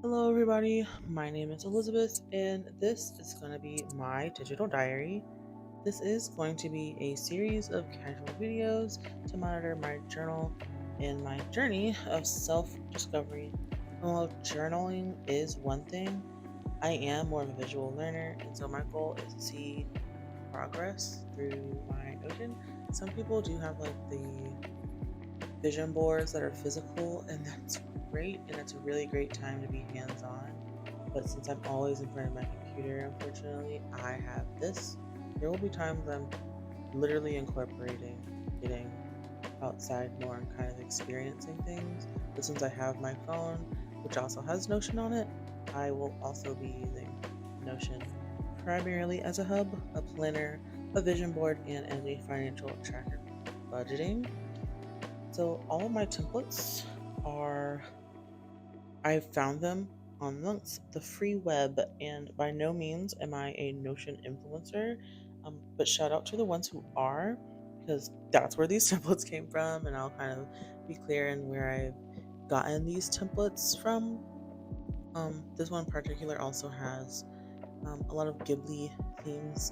Hello, everybody. My name is Elizabeth, and this is going to be my digital diary. This is going to be a series of casual videos to monitor my journal and my journey of self discovery. While journaling is one thing, I am more of a visual learner, and so my goal is to see progress through my Notion. Some people do have like the vision boards that are physical, and that's great, and it's a really great time to be hands on. But since I'm always in front of my computer, unfortunately, I have this. There will be times I'm literally incorporating getting outside more and kind of experiencing things. But since I have my phone, which also has Notion on it, I will also be using Notion primarily as a hub, a planner, a vision board, and as a financial tracker budgeting. So all of my templates are, I found them on the free web, and by no means am I a Notion influencer. But shout out to the ones who are, because that's where these templates came from, and I'll kind of be clear in where I've gotten these templates from. This one in particular also has a lot of Ghibli themes,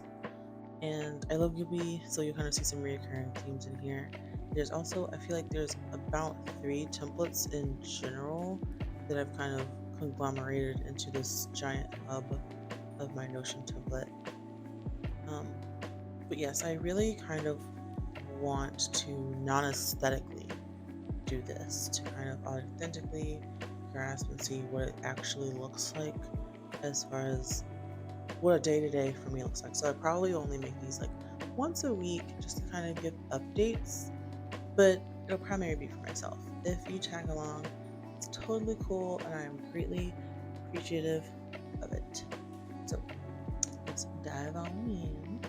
and I love Ghibli, so you kind of see some reoccurring themes in here. There's also, I feel like there's about three templates in general that I've kind of conglomerated into this giant hub of my Notion template. Um, but yes, I really kind of want to non aesthetically do this, to kind of authentically grasp and see what it actually looks like as far as what a day to day for me looks like. So I probably only make these like once a week just to kind of give updates, but it'll primarily be for myself. If you tag along, it's totally cool and I'm greatly appreciative of it. So let's dive on in.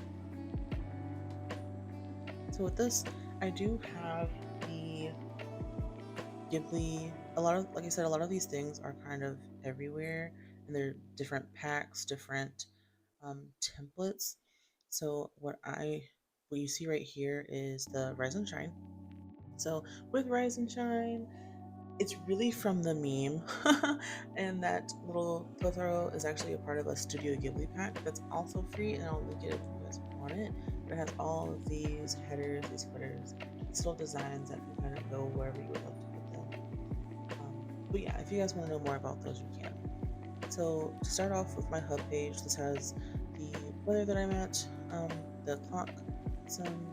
So with this, I do have the Ghibli. A lot of, like I said, a lot of these things are kind of everywhere, and they're different packs, different templates. So what you see right here is the Rise and Shine. So with Rise and Shine, it's really from the meme, and that little Totoro is actually a part of a Studio Ghibli pack that's also free, and I'll link it if you guys want it. But it has all of these headers, these footers, these little designs that can kind of go wherever you would love to put them. But yeah, if you guys want to know more about those, you can. So to start off with my hub page, this has the weather that I'm at, the clock, some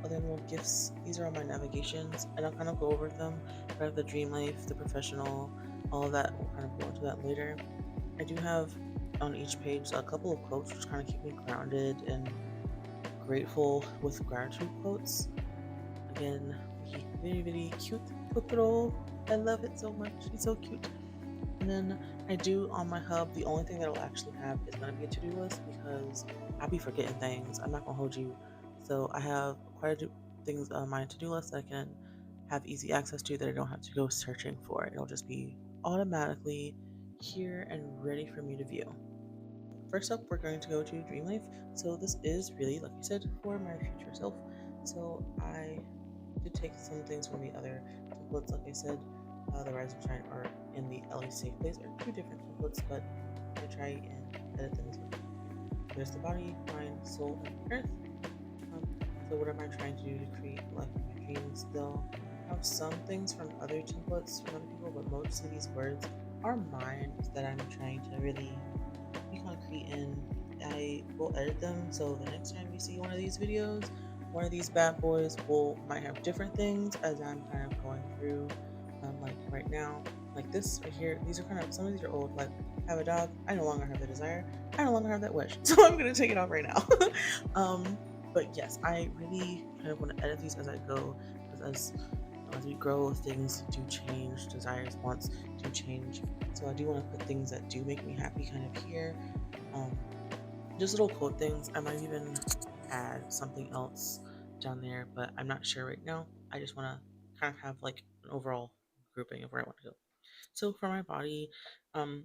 other little gifts. These are all my navigations, and I'll kind of go over them. I have the dream life, the professional, all of that. We'll kind of go into that later. I do have on each page a couple of quotes which kind of keep me grounded and grateful with gratitude quotes. Again, the very, very cute Totoro. I love it so much. He's so cute. And then I do on my hub, the only thing that I'll actually have is going to be a to do list because I'll be forgetting things. I'm not going to hold you. So I have quite a few things on my to do list that I can have easy access to that I don't have to go searching for. It'll just be automatically here and ready for me to view. First up, we're going to go to Dream Life. So this is really, like I said, for my future self. So I did take some things from the other templates, like I said, the Rise and Shine are in the LA Safe Place are two different templates, but I try and edit them as well. There's the body, mind, soul, and earth. So what am I trying to do to create the life of my dreams? They'll have some things from other templates from other people, but most of these words are mine that I'm trying to really be concrete in. I will edit them so the next time you see one of these videos, one of these bad boys will might have different things as I'm kind of going through. Like right now, like this right here, these are kind of some of these are old. Like have a dog. I no longer have the desire. I no longer have that wish, so I'm gonna take it off right now. But yes, I really kind of want to edit these as I go because as we grow, things do change. Desires, wants do change. So I do want to put things that do make me happy kind of here. Um, just little quote things. I might even add something else down there, but I'm not sure right now. I just want to kind of have like an overall grouping of where I want to go. So for my body, um,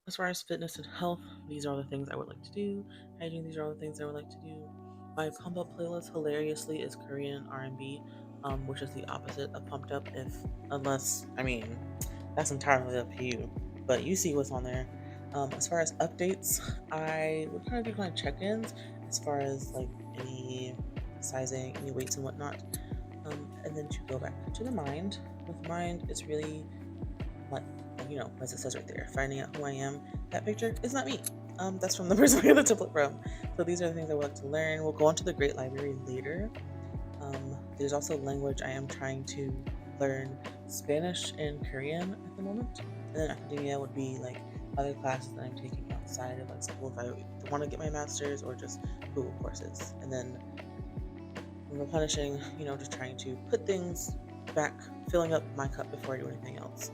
as far as fitness and health, these are the things I would like to do. Hygiene, these are all the things I would like to do. My pump up playlist, hilariously, is Korean R&B, which is the opposite of pumped up. If unless I mean, that's entirely up to you. but you see what's on there. As far as updates, I would kind of do kind of check-ins as far as like any sizing, any weights and whatnot. And then to go back to the mind, with mind, it's really like, as it says right there, finding out who I am. That picture is not me. That's from the person I got the template from. So these are the things I would like to learn. We'll go on to the Great Library later. There's also language I am trying to learn Spanish and Korean at the moment. And then academia would be like other classes that I'm taking outside of like school if I want to get my master's or just Google courses. And then replenishing, just trying to put things back, filling up my cup before I do anything else.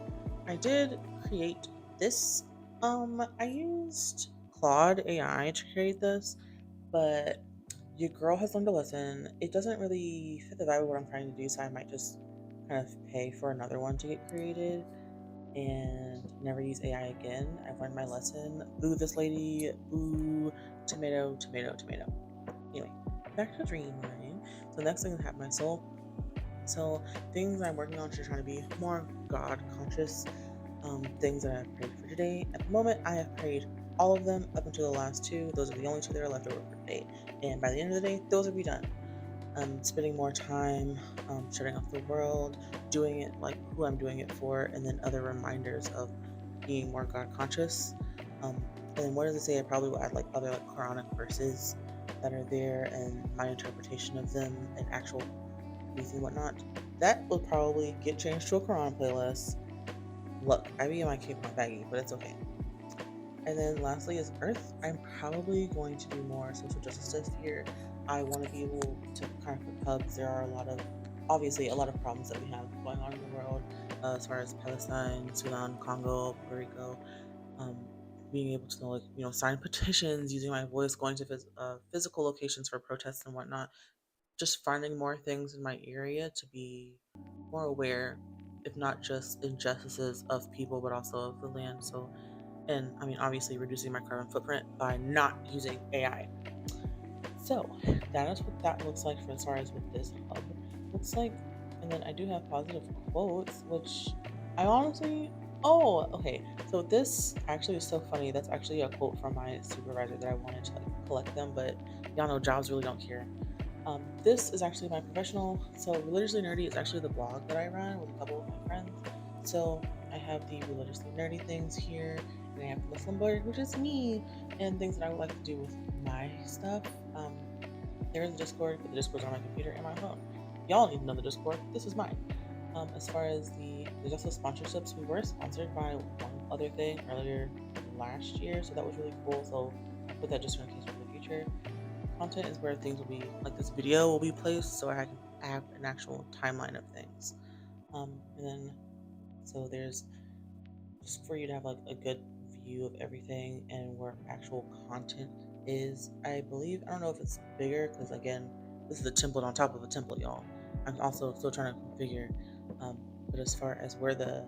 I did create this. I used Claude AI to create this, but your girl has learned a lesson. It doesn't really fit the vibe of what I'm trying to do, so I might just kind of pay for another one to get created and never use AI again. I've learned my lesson. Boo this lady, boo, tomato, tomato, tomato. Anyway, back to dreaming. So next thing I have my soul. So things I'm working on to try to be more God conscious. Things that I've prayed for today. At the moment, I have prayed all of them up until the last two. Those are the only two that are left over for today. And by the end of the day, those will be done. Spending more time shutting off the world, doing it like who I'm doing it for, and then other reminders of being more God conscious. And then what does it say? I probably will add like other like Quranic verses that are there and my interpretation of them and actual reason and whatnot. That will probably get changed to a Quran playlist. Look, I be in my cape and my baggie, but it's okay. And then lastly is Earth. I'm probably going to do more social justice stuff here. I want to be able to kind of put hubs. There are obviously a lot of problems that we have going on in the world as far as Palestine, Sudan, Congo, Puerto Rico. Um, Being able to sign petitions, using my voice, going to physical locations for protests and whatnot. Just finding more things in my area to be more aware, if not just injustices of people, but also of the land. So, and I mean, obviously, reducing my carbon footprint by not using AI. So, that is what that looks like for as far as what this hub looks like. And then I do have positive quotes, which I honestly. Oh, okay. So this actually is so funny. That's actually a quote from my supervisor that I wanted to like, collect them, but y'all know jobs really don't care. This is actually my professional. So religiously nerdy is actually the blog that I run with a couple of my friends. So I have the religiously nerdy things here, and I have the Muslim board, which is me, and things that I would like to do with my stuff. Um, there is a Discord, but the Discord's on my computer and my phone. Y'all need to know the Discord. This is mine. As far as there's also sponsorships. We were sponsored by one other thing earlier last year, so that was really cool. So I put that just in case for the future. Content is where things will be, like this video will be placed, so I can have an actual timeline of things. And then so there's just for you to have like a good view of everything and where actual content is. I believe, I don't know if it's bigger because again, this is a template on top of a template, y'all. I'm also still trying to configure, but as far as where the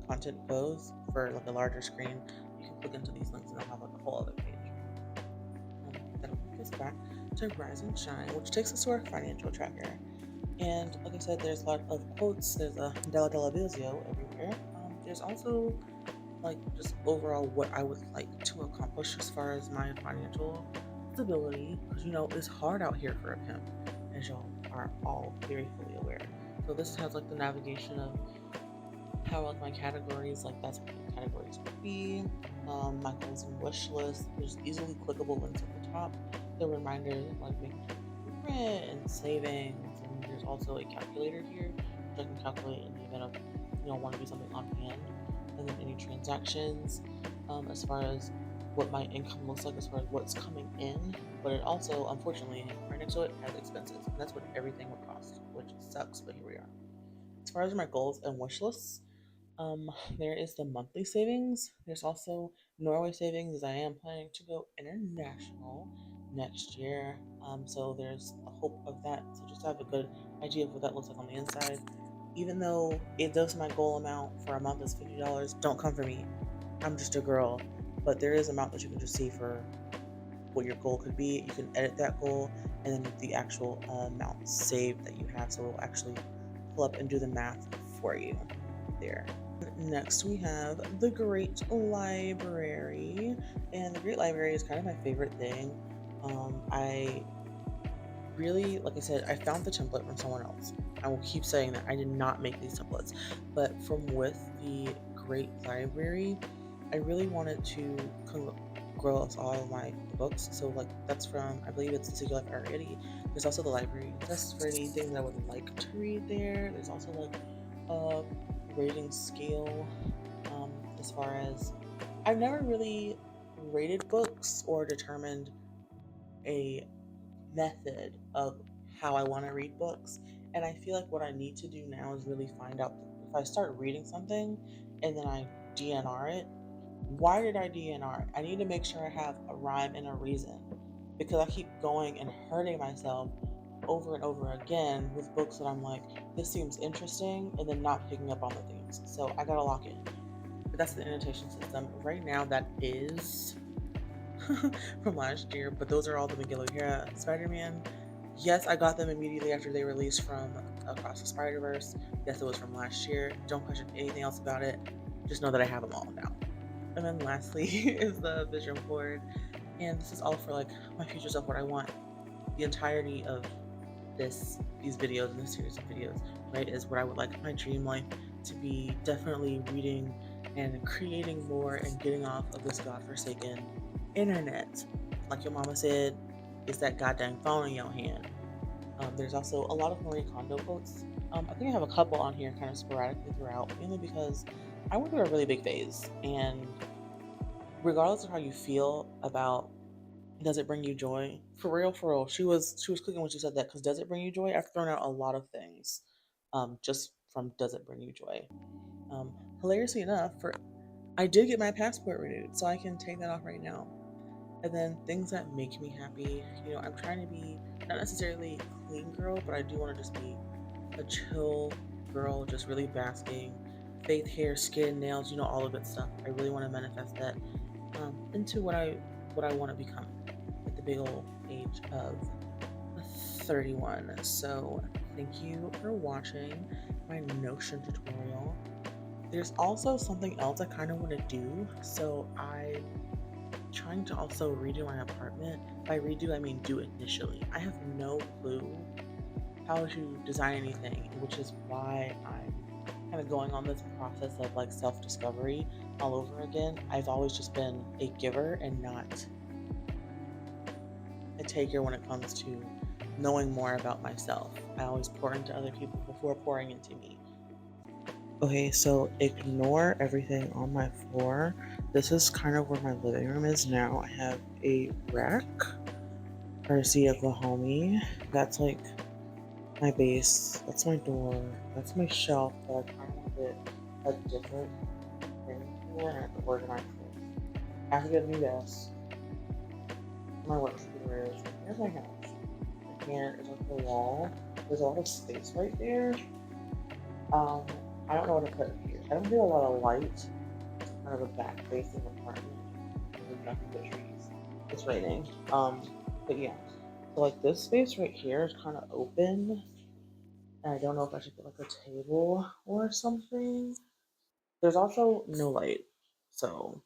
content goes for like a larger screen, you can click into these links and I'll have like a whole other page. That'll take us back to Rise and Shine, which takes us to our financial tracker. And like I said, there's a lot of quotes. There's a Della Della Vizio everywhere. There's also like just overall what I would like to accomplish as far as my financial stability, because it's hard out here for a pimp, as y'all are all very fully aware. So this has like the navigation of how like my categories, like that's what the categories would be. My goals and wish list. There's easily clickable links at the top. The reminder like making rent and savings, and there's also a calculator here, which I can calculate in the event of want to do something on hand, and then any transactions, as far as what my income looks like, as far as what's coming in. But it also, unfortunately, right next to it has expenses, and that's what everything would cost, which sucks. But here we are. As far as my goals and wish lists, there is the monthly savings. There's also Norway savings, as I am planning to go international next year. So there's a hope of that. So just to have a good idea of what that looks like on the inside. Even though it does my goal amount for a month is $50, don't come for me. I'm just a girl. But there is an amount that you can just see for what your goal could be. You can edit that goal and then the actual amount saved that you have. So it will actually pull up and do the math for you there. Next, we have the Great Library, and the Great Library is kind of my favorite thing. I really, like I said, I found the template from someone else. I will keep saying that I did not make these templates, but from with the Great Library, I really wanted to grow us all my books. So like that's from I believe it's the Secret Life already. There's also the library just for anything that I would like to read there. There's also like a rating scale as far as I've never really rated books or determined a method of how I want to read books. And I feel like what I need to do now is really find out if I start reading something and then I DNR it, why did I DNR it? I need to make sure I have a rhyme and a reason because I keep going and hurting myself over and over again with books that I'm like, this seems interesting, and then not picking up on the themes. So I gotta lock in. But that's the annotation system. Right now, that is from last year, but those are all the Miguel O'Hara Spider-Man. Yes, I got them immediately after they released from Across the Spider-Verse. Yes, it was from last year. Don't question anything else about it. Just know that I have them all now. And then lastly is the vision board. And this is all for like my future self, what I want. The entirety of these videos and this series of videos, right, is what I would like my dream life to be. Definitely reading and creating more and getting off of this godforsaken internet. Like your mama said, it's that goddamn phone in your hand. There's also a lot of Marie Kondo quotes. I think I have a couple on here kind of sporadically throughout, mainly because I went through a really big phase. And regardless of how you feel about does it bring you joy, for real, she was clicking when she said that because does it bring you joy? I've thrown out a lot of things, just from does it bring you joy. Hilariously enough, for I did get my passport renewed, so I can take that off right now. And then things that make me happy, I'm trying to be not necessarily a clean girl, but I do want to just be a chill girl, just really basking, faith, hair, skin, nails, all the good stuff. I really want to manifest that into what I want to become at the big old age of 31. So thank you for watching my Notion tutorial. There's also something else I kind of want to do. So I'm trying to also redo my apartment. By redo, I mean do initially. I have no clue how to design anything, which is why I'm kind of going on this process of like self discovery all over again. I've always just been a giver and not a taker when it comes to knowing more about myself. I always pour into other people before pouring into me. Okay, so ignore everything on my floor. This is kind of where my living room is now. I have a rack, courtesy of the homie. That's like my base. That's my door. That's my shelf that I kind of want to get a different thing for and I have to organize this. I have to get a new desk. My work computer is. Here's my house. My hand is like the wall. There's a lot of space right there. Um, I don't know what to put here. I don't get a lot of light. Kind of a back facing apartment. There's nothing but trees. It's raining. But yeah. So like this space right here is kind of open. And I don't know if I should get like a table or something. There's also no light. So.